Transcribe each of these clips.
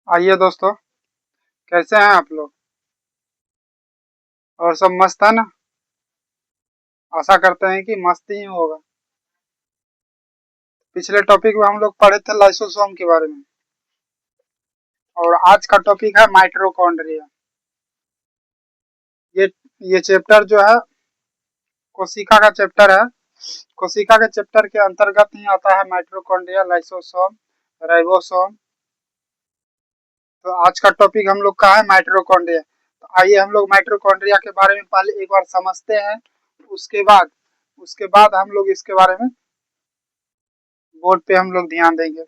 आइए दोस्तों, कैसे हैं आप लोग? और सब मस्त है ना? आशा करते हैं कि मस्त ही होगा। पिछले टॉपिक में हम लोग पढ़े थे लाइसोसोम के बारे में, और आज का टॉपिक है माइटोकॉन्ड्रिया। ये ये चैप्टर जो है कोशिका का चैप्टर है। कोशिका के चैप्टर के अंतर्गत ही आता है माइटोकॉन्ड्रिया, लाइसोसोम, राइबोसोम। तो आज का टॉपिक हम लोग का है माइटोकॉन्ड्रिया। तो आइए हम लोग माइटोकॉन्ड्रिया के बारे में पहले एक बार समझते हैं। उसके बाद उसके बाद हम लोग इसके बारे में बोर्ड पे हम लोग ध्यान देंगे।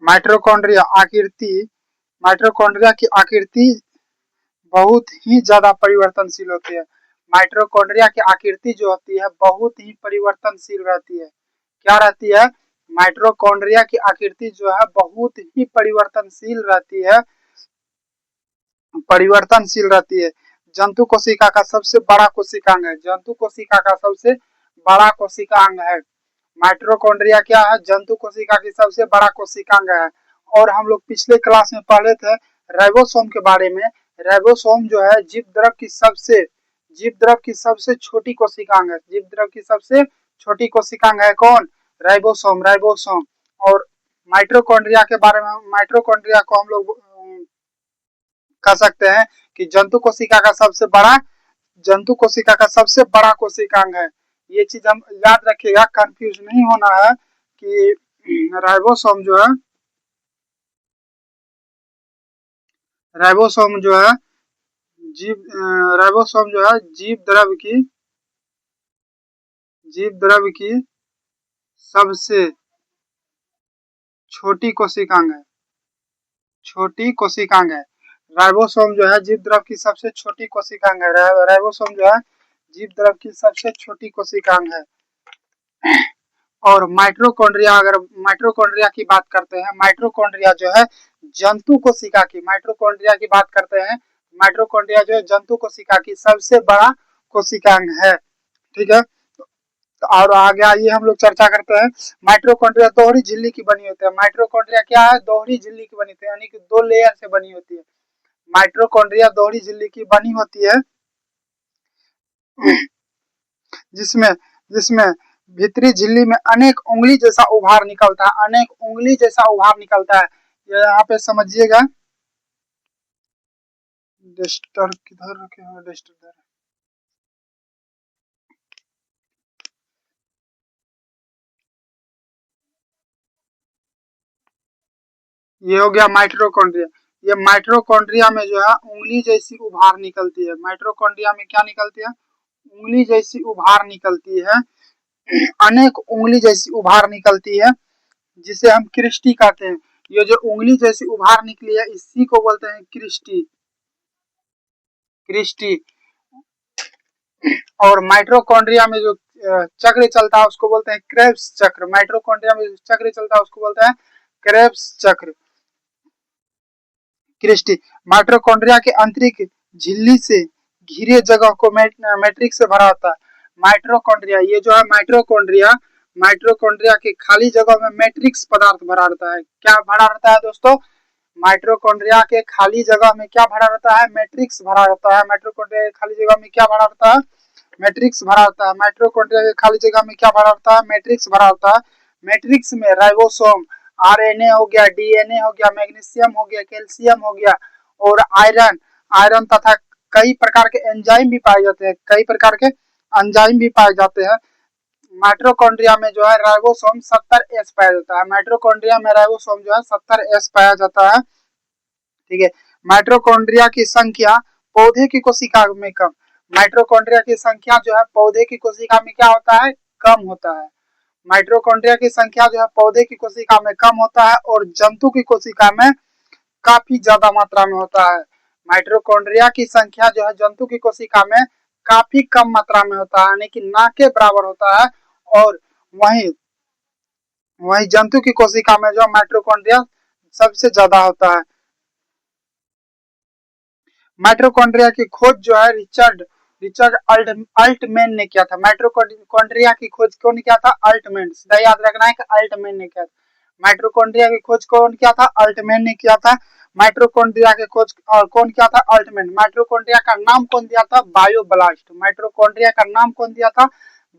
माइटोकॉन्ड्रिया आकृति माइटोकॉन्ड्रिया की आकृति बहुत ही ज्यादा परिवर्तनशील होती है। माइटोकॉन्ड्रिया की आकृति जो होती है बहुत ही परिवर्तनशील रहती है। क्या रहती है? माइटोकॉन्ड्रिया की आकृति जो है बहुत ही परिवर्तनशील रहती है। जंतु कोशिका का सबसे बड़ा कोशिकांग है। जंतु कोशिका का सबसे बड़ा कोशिकांग है माइटोकॉन्ड्रिया। क्या है? जंतु कोशिका की सबसे बड़ा कोशिकांग है। और हम लोग पिछले क्लास में पढ़े थे राइबोसोम के बारे में। राइबोसोम जो है जीव द्रव की सबसे छोटी कोशिकांग है। जीव द्रव की सबसे छोटी कोशिकांग है कौन? राइबोसोम। और माइटोकॉन्ड्रिया को हम लोग कह सकते हैं कि जंतु कोशिका का सबसे बड़ा कोशिकांग है। ये चीज हम याद रखिएगा, कंफ्यूज नहीं होना है कि राइबोसोम जो है राइबोसोम जो है राइबोसोम जो है जीव द्रव की सबसे छोटी कोशिकांग है। छोटी कोशिकांग है राइबोसोम जो है जीव द्रव की सबसे छोटी कोशिकांग है। राइबोसोम जो है जीव द्रव की सबसे छोटी कोशिकांग है। और माइटोकॉन्ड्रिया की बात करते हैं। माइटोकॉन्ड्रिया जो है जंतु कोशिका की माइटोकॉन्ड्रिया की बात करते हैं। माइटोकॉन्ड्रिया जो है जंतु कोशिका की सबसे बड़ा कोशिकांग है। ठीक है। तो और आगे आइए हम लोग चर्चा करते हैं। माइटोकॉन्ड्रिया दोहरी झिल्ली की बनी होती है। माइटोकॉन्ड्रिया क्या है? दोहरी झिल्ली की बनी होती है, यानी कि दो लेयर से बनी होती है। माइटोकॉन्ड्रिया दोहरी झिल्ली की बनी होती है, जिसमें जिसमें भीतरी झिल्ली में अनेक उंगली जैसा उभार निकलता है। अनेक उंगली जैसा उभार निकलता है। ये यहाँ पे समझिएगा। डस्टर किधर रखे हैं? डस्टर ये हो गया माइटोकॉन्ड्रिया। ये माइटोकॉन्ड्रिया में जो है उंगली जैसी उभार निकलती है। माइटोकॉन्ड्रिया में क्या निकलती है? उंगली जैसी उभार निकलती है। अनेक उंगली जैसी उभार निकलती है, जिसे हम क्रिस्टी कहते हैं। ये जो उंगली जैसी उभार निकली है इसी को बोलते हैं क्रिस्टी। क्रिस्टी। और माइटोकॉन्ड्रिया में जो चक्र चलता है उसको बोलते हैं क्रेब्स चक्र। माइटोकॉन्ड्रिया में जो चक्र चलता है उसको बोलते हैं क्रेब्स चक्र, क्रिस्टी। माइटोकॉन्ड्रिया के आंतरिक झिल्ली से घिरे जगह को मैट्रिक्स से भरा होता है। माइटोकॉन्ड्रिया ये जो है माइटोकॉन्ड्रिया के खाली जगह में मैट्रिक्स पदार्थ भरा रहता है। क्या भरा रहता है दोस्तों? माइटोकॉन्ड्रिया के खाली जगह में क्या भरा रहता है? मैट्रिक्स भरा रहता है। माइटोकॉन्ड्रिया के खाली जगह में क्या भरा रहता है? मैट्रिक्स भरा होता है। माइटोकॉन्ड्रिया के खाली जगह में क्या भरा होता है? मैट्रिक्स भरा होता है। मैट्रिक्स में राइबोसोम, आरएनए हो गया, डीएनए हो गया, मैग्नीशियम हो गया, कैल्शियम हो गया, और आयरन आयरन तथा कई प्रकार के एंजाइम भी पाए जाते हैं। कई प्रकार के एंजाइम भी पाए जाते हैं। माइटोकॉन्ड्रिया में जो है राइबोसोम 70S पाया जाता है। माइटोकॉन्ड्रिया में राइबोसोम जो है 70S पाया जाता है। ठीक है। माइटोकॉन्ड्रिया की संख्या पौधे की कोशिका में कम। माइटोकॉन्ड्रिया की संख्या जो है पौधे की कोशिका में क्या होता है? कम होता है। माइटोकॉन्ड्रिया की संख्या जो है पौधे की कोशिका में कम होता है और जंतु की कोशिका में काफी ज्यादा मात्रा में होता है। माइटोकॉन्ड्रिया की संख्या जो है जंतु की कोशिका में काफी कम मात्रा में होता है, यानी कि ना के बराबर होता है। और वहीं वहीं जंतु की कोशिका में जो माइटोकॉन्ड्रिया सबसे ज्यादा होता है। माइटोकॉन्ड्रिया की खोज जो है रिचर्ड रिचर्ड अल्टमैन ने किया था। माइटोकॉन्ड्रिया की खोज कौन किया था? अल्टमैन। सीधा याद रखना है कि अल्टमैन ने किया था। माइटोकॉन्ड्रिया की खोज कौन किया था? अल्टमैन ने किया था। माइटोकॉन्ड्रिया की खोज कौन किया था? अल्टमैन। माइटोकॉन्ड्रिया का नाम कौन दिया था? बायोब्लास्ट। माइटोकॉन्ड्रिया का नाम कौन दिया था?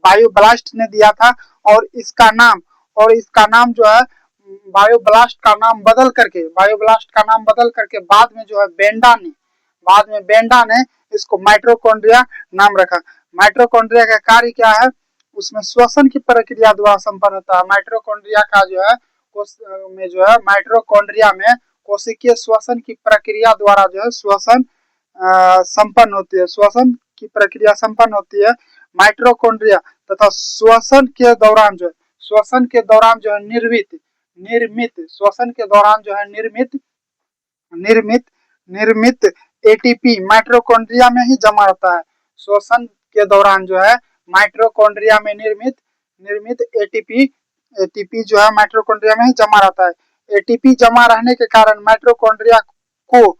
बायोब्लास्ट ने दिया था। और इसका नाम जो है बायोब्लास्ट का नाम बदल करके बाद में जो है बेंडा ने इसको माइटोकॉन्ड्रिया नाम रखा। माइटोकॉन्ड्रिया का कार्य क्या है? उसमें श्वसन की प्रक्रिया द्वारा संपन्न होता है। माइटोकॉन्ड्रिया का माइटोकॉन्ड्रिया में कोशिकीय श्वसन की प्रक्रिया द्वारा जो है श्वसन संपन्न होती है। श्वसन की प्रक्रिया संपन्न होती है माइटोकॉन्ड्रिया तथा श्वसन के दौरान जो है निर्मित एटीपी माइटोकॉन्ड्रिया में ही जमा रहता है। श्वसन के दौरान जो है माइटोकॉन्ड्रिया में निर्मित एटीपी जो है माइटोकॉन्ड्रिया में ही जमा रहता है। एटीपी जमा रहने के कारण माइटोकॉन्ड्रिया को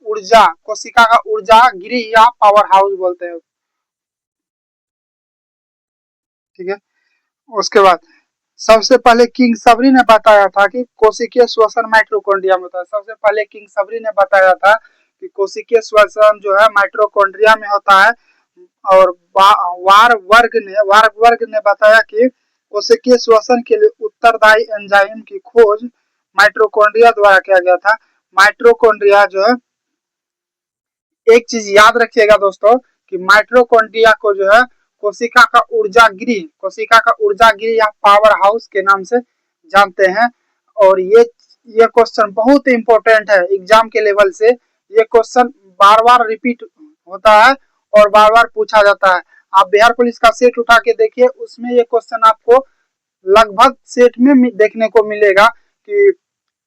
कोशिका का ऊर्जा गृह या पावर हाउस बोलते हैं। ठीक है, उसके बाद सबसे पहले किंग सबरी ने बताया था कि कोशिकीय श्वसन माइटोकॉन्ड्रिया में होता है। सबसे पहले किंग सबरी ने बताया था कि कोशिकीय श्वसन जो है माइटोकॉन्ड्रिया में होता है। और वारबर्ग ने बताया कि कोशिकीय श्वसन के लिए उत्तरदायी एंजाइम की खोज माइटोकॉन्ड्रिया द्वारा किया गया था। माइटोकॉन्ड्रिया जो है, एक चीज याद रखिएगा दोस्तों कि माइटोकॉन्ड्रिया को जो है कोशिका का ऊर्जा गृह या पावर हाउस के नाम से जानते हैं। और ये क्वेश्चन बहुत इंपॉर्टेंट है एग्जाम के लेवल से। ये क्वेश्चन बार बार रिपीट होता है और बार बार पूछा जाता है। आप बिहार पुलिस का सेट उठा के देखिए, उसमें ये क्वेश्चन आपको लगभग सेट में देखने को मिलेगा कि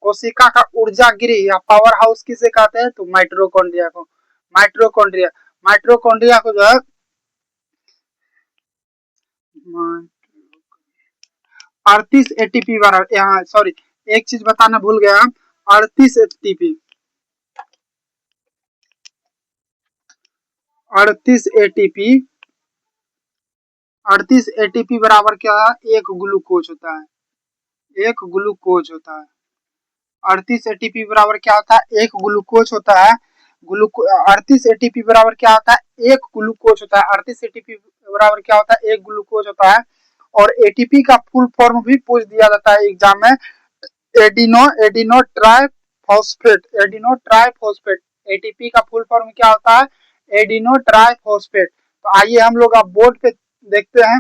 कोशिका का ऊर्जा गृह या पावर हाउस किसे कहते हैं? तो माइटोकॉन्ड्रिया को। माइटोकॉन्ड्रिया को जो है 38 एटीपी बराबर, यहाँ सॉरी एक चीज बताना भूल गया, 38 एटीपी 38 एटीपी बराबर क्या है? एक ग्लूकोज होता है। 38 एटीपी बराबर क्या होता है? एक ग्लूकोज होता है। 38 एटीपी बराबर क्या होता है? एक ग्लूकोज होता है। 38 एटीपी बराबर क्या होता है? एक ग्लूकोज होता है। और एटीपी का फुल फॉर्म भी पूछ दिया जाता है एग्जाम में, एडिनो ट्राइफॉस्फेट। एटीपी का फुल फॉर्म क्या होता है? Adeno triphosphate. तो आइए हम लोग अब बोर्ड पे देखते हैं।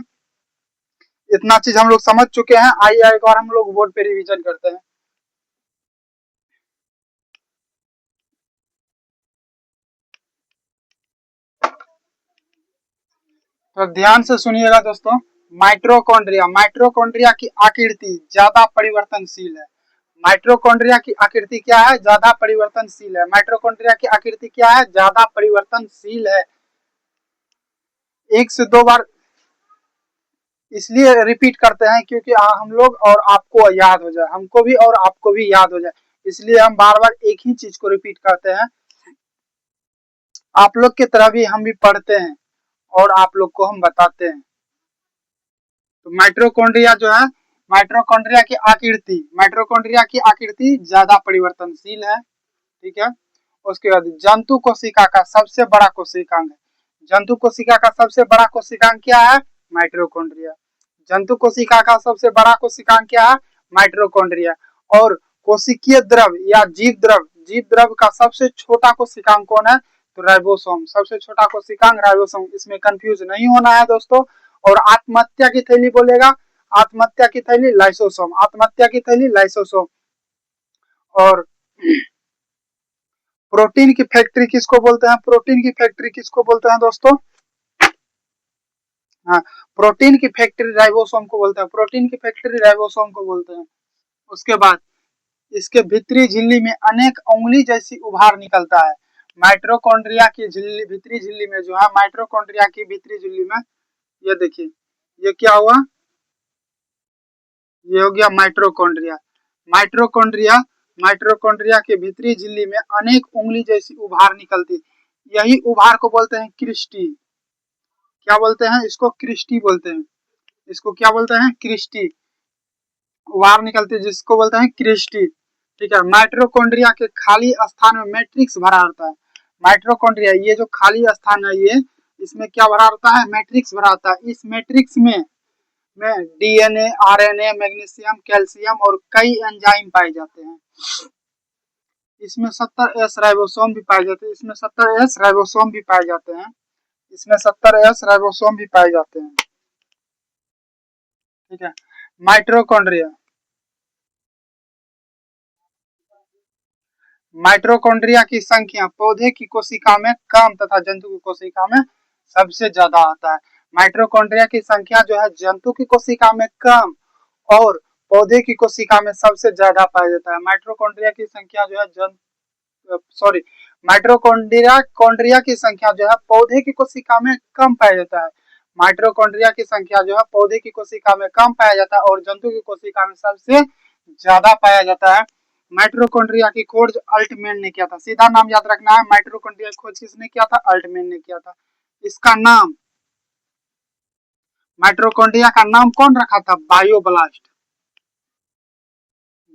इतना चीज हम लोग समझ चुके हैं, आइए एक बार हम लोग बोर्ड पे रिवीजन करते हैं। तो ध्यान से सुनिएगा दोस्तों, माइटोकॉन्ड्रिया की आकृति ज्यादा परिवर्तनशील है। माइटोकॉन्ड्रिया की आकृति क्या है? ज्यादा परिवर्तनशील है। माइटोकॉन्ड्रिया की आकृति क्या है? ज्यादा परिवर्तनशील है। एक से दो बार इसलिए रिपीट करते हैं क्योंकि हम लोग और आपको याद हो जाए, हमको भी और आपको भी याद हो जाए, इसलिए हम बार बार एक ही चीज को रिपीट करते हैं। आप लोग की तरह भी हम भी पढ़ते हैं और आप लोग को हम बताते हैं। तो माइटोकॉन्ड्रिया जो है, माइटोकॉन्ड्रिया की आकृति ज्यादा परिवर्तनशील है। ठीक है, उसके बाद जंतु कोशिका का सबसे बड़ा कोशिकांग है। जंतु कोशिका का सबसे बड़ा कोशिकांग क्या है? माइटोकॉन्ड्रिया। जंतु कोशिका का सबसे बड़ा कोशिकांग क्या है? माइटोकॉन्ड्रिया। और कोशिकीय द्रव या जीव द्रव का सबसे छोटा कोशिकांग कौन है? तो राइबोसोम। सबसे छोटा कोशिकांग राइबोसोम, इसमें कंफ्यूज नहीं होना है दोस्तों। और आत्महत्या की थैली बोलेगा, आत्महत्या की थैली लाइसोसोम, आत्महत्या की थैली लाइसोसोम। और प्रोटीन की फैक्ट्री किसको बोलते हैं? प्रोटीन की फैक्ट्री किसको बोलते हैं दोस्तों? हाँ, प्रोटीन की फैक्ट्री राइबोसोम को बोलते हैं। प्रोटीन की फैक्ट्री राइबोसोम को बोलते हैं। उसके बाद इसके भीतरी झिल्ली में अनेक उंगली जैसी उभार निकलता है। माइटोकॉन्ड्रिया की भीतरी झिल्ली में जो है, माइटोकॉन्ड्रिया की भीतरी झिल्ली में ये देखिए, ये क्या हुआ? ये हो गया माइटोकॉन्ड्रिया। माइटोकॉन्ड्रिया के भीतरी झिल्ली में अनेक उंगली जैसी उभार निकलती, यही उभार को बोलते हैं क्रिस्टी। क्या बोलते हैं इसको? क्रिस्टी बोलते हैं। इसको क्या बोलते हैं? क्रिस्टी। वार निकलती है जिसको बोलते हैं क्रिस्टी। ठीक है, माइटोकॉन्ड्रिया के खाली स्थान में मैट्रिक्स भरा रहता है। माइटोकॉन्ड्रिया ये जो खाली स्थान है ये, इसमें क्या भरा रहता है? मैट्रिक्स भरा रहता है। इस मैट्रिक्स में डीएनए, आरएनए, मैग्नीशियम, कैल्शियम और कई एंजाइम पाए जाते हैं। इसमें 70S राइबोसोम भी पाए जाते हैं। इसमें 70S राइबोसोम भी पाए जाते हैं। इसमें 70S राइबोसोम भी पाए जाते हैं। ठीक है, माइटोकॉन्ड्रिया। माइटोकॉन्ड्रिया की संख्या पौधे की कोशिका में कम तथा जंतु की कोशिका में सबसे ज्यादा आता है। माइटोकॉन्ड्रिया की संख्या जो है जंतु की कोशिका में कम और पौधे की कोशिका में सबसे ज्यादा पाया जाता है। माइटोकॉन्ड्रिया की संख्या जो है माइटोकॉन्ड्रिया की संख्या जो है पौधे की कोशिका में कम पाया जाता है। माइटोकॉन्ड्रिया की संख्या जो है पौधे की कोशिका में कम पाया जाता है और जंतु की कोशिका में सबसे ज्यादा पाया जाता है। माइटोकॉन्ड्रिया की खोज अल्टमैन ने किया था। सीधा नाम याद रखना है, माइटोकॉन्ड्रिया की खोज किसने किया था? अल्टमैन ने किया था। इसका नाम, माइटोकॉन्ड्रिया का नाम कौन रखा था? बायोब्लास्ट।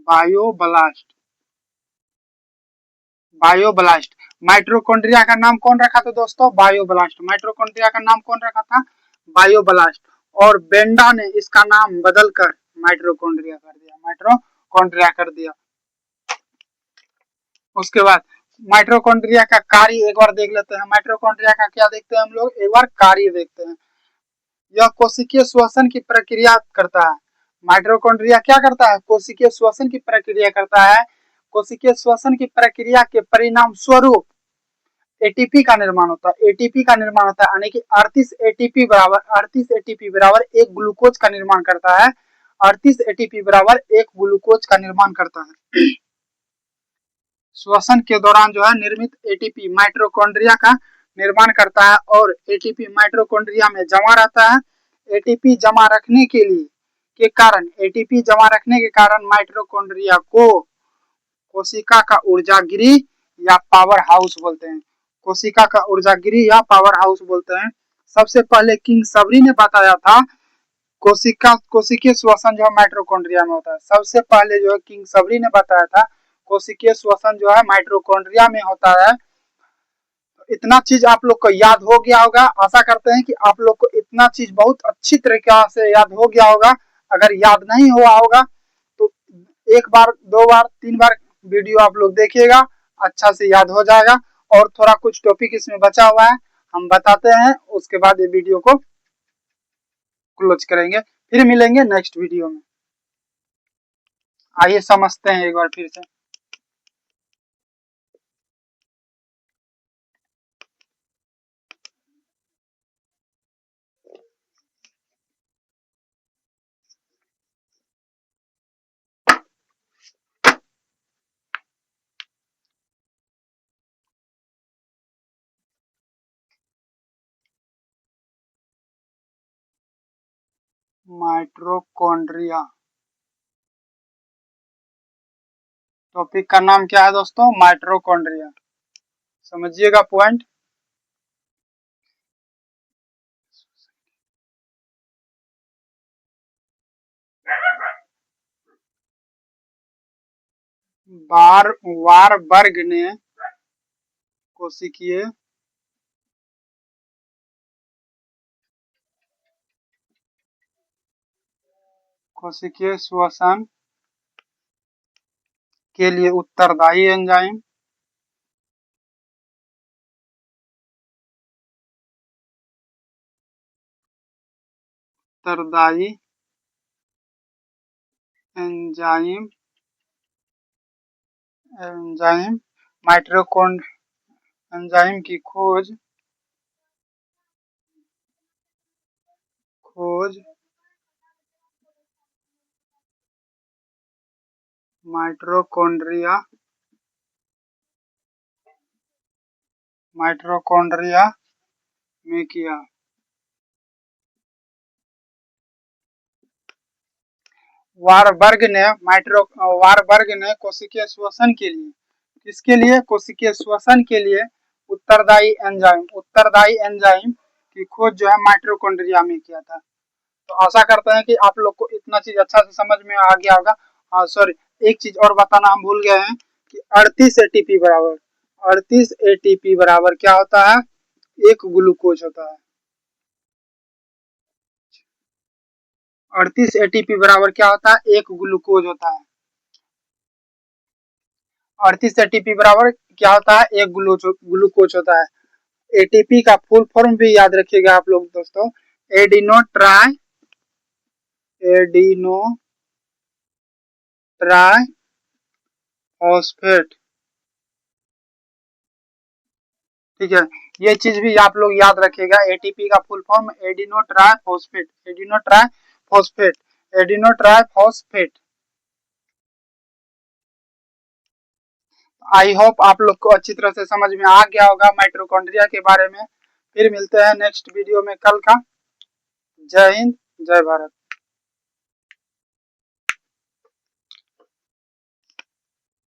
बायोब्लास्ट, बायोब्लास्ट। माइटोकॉन्ड्रिया का नाम कौन रखा था दोस्तों? बायोब्लास्ट। माइटोकॉन्ड्रिया का नाम कौन रखा था? बायोब्लास्ट। और बेंडा ने इसका नाम बदलकर माइटोकॉन्ड्रिया कर दिया, माइटोकॉन्ड्रिया कर दिया। उसके बाद माइटोकॉन्ड्रिया का कार्य एक बार देख लेते हैं। माइटोकॉन्ड्रिया का क्या देखते हैं हम लोग? एक बार कार्य देखते हैं। यह कोशिकीय श्वसन की प्रक्रिया करता है। माइटोकॉन्ड्रिया क्या करता है? कोशिकीय श्वसन की प्रक्रिया करता है। कोशिकीय श्वसन की प्रक्रिया के परिणाम स्वरूप एटीपी का निर्माण होता है। एटीपी का निर्माण होता है, यानी कि 38 एटीपी बराबर एक ग्लूकोज का निर्माण करता है। 38 एटीपी बराबर एक ग्लूकोज का निर्माण करता है। श्वसन के दौरान जो है निर्मित एटीपी माइटोकॉन्ड्रिया का निर्माण करता है और एटीपी माइटोकॉन्ड्रिया में जमा रहता है। एटीपी जमा रखने के कारण माइटोकॉन्ड्रिया को कोशिका का ऊर्जागिरी या पावर हाउस बोलते हैं। कोशिका का ऊर्जागिरी या पावर हाउस बोलते हैं। सबसे पहले किंगसबरी ने बताया था कोशिकीय श्वसन जो है माइटोकॉन्ड्रिया में होता है। सबसे पहले जो है किंगसबरी ने बताया था कोशिकीय श्वसन जो है माइटोकॉन्ड्रिया में होता है। इतना चीज आप लोग को याद हो गया होगा। आशा करते हैं कि आप लोग को इतना चीज बहुत अच्छी तरीके से याद हो गया होगा। अगर याद नहीं हुआ होगा तो एक बार, दो बार, तीन बार वीडियो आप लोग देखिएगा, अच्छा से याद हो जाएगा। और थोड़ा कुछ टॉपिक इसमें बचा हुआ है, हम बताते हैं, उसके बाद ये वीडियो को क्लोज करेंगे। फिर मिलेंगे नेक्स्ट वीडियो में। आइए समझते हैं एक बार फिर से। माइटोकॉन्ड्रिया, टॉपिक का नाम क्या है दोस्तों? माइटोकॉन्ड्रिया। समझिएगा पॉइंट। वारबर्ग ने कोशिकीय श्वसन के लिए उत्तरदायी एंजाइम एंजाइम की खोज माइटोकॉन्ड्रिया में किया। वारबर्ग ने कोशिकीय श्वसन के लिए, किसके लिए? कोशिकीय श्वसन के लिए उत्तरदायी एंजाइम की खोज जो है माइटोकॉन्ड्रिया में किया था। तो आशा करते हैं कि आप लोग को इतना चीज अच्छा से समझ में आ गया होगा। हाँ सॉरी, एक चीज और बताना हम भूल गए हैं कि 38 एटीपी बराबर क्या होता है, एक ग्लूकोज होता है। 38 एटीपी बराबर क्या होता है, एक ग्लूकोज होता है। 38 एटीपी बराबर क्या होता है, एक ग्लूकोज होता है। एटीपी का फुल फॉर्म भी याद रखिएगा आप लोग दोस्तों, एडिनो ट्राई फॉस्फेट। ठीक है, ये चीज भी आप लोग याद रखिएगा, एटीपी का full form adeno try phosphate, adeno try phosphate, adeno try phosphate. I hope आप लोग को अच्छी तरह से समझ में आ गया होगा माइटोकॉन्ड्रिया के बारे में। फिर मिलते हैं नेक्स्ट वीडियो में कल का। जय हिंद, जय भारत।